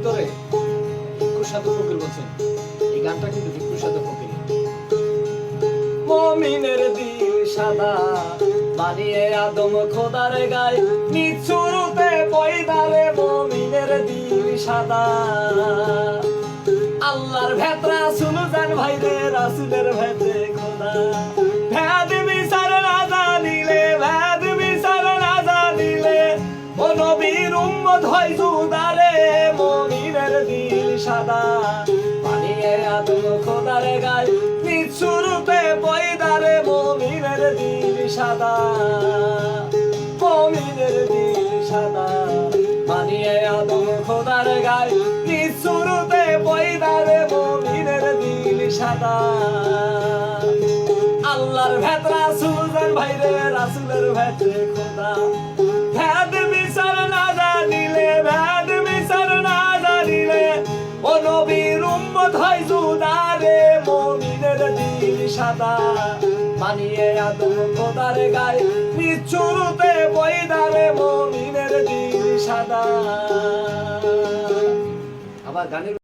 ভিতরে ভিক্ষুর সাথে ফকির বলছেন, এই গানটা কিন্তু ভিক্ষুর সাথে ফকির। মুমিনের দিল সাদা বানিয়ে আদম খোদার গায়, নিচুরুতে পয়দারে মুমিনের দিল সাদা। আল্লাহর ভেত রাসূল জান ভাই রে, রাসূলের ভেতে খোদা। ভেদ বিচার না জানিলে, ভেদ বিচার না জানিলে ও নবীর উম্মত হয় জুদারে। মুমিনের দিল সাদা বানিয়ে আদম খোদার গায়, নিচুরুতে পয়দারে মুমিনের দিল সাদা। মুমিনের দিল সাদা বানিয়ে আদম খোদার গায়, নিচুরুতে পয়দারে মুমিনের দিল সাদা। আল্লাহর ভেত রাসূল জান ভাই রে, রাসূলের ভেতে খোদা। ভেদ বিচার না জানিলে, ভেদ বিচার না জানিলে ও নবীর উম্মত হয় জুদারে। মুমিনের দিল সাদা বানিয়ে আদম খোদার গায়, নিচুরুতে পয়দারে মুমিনের দিল সাদা। আবার গানের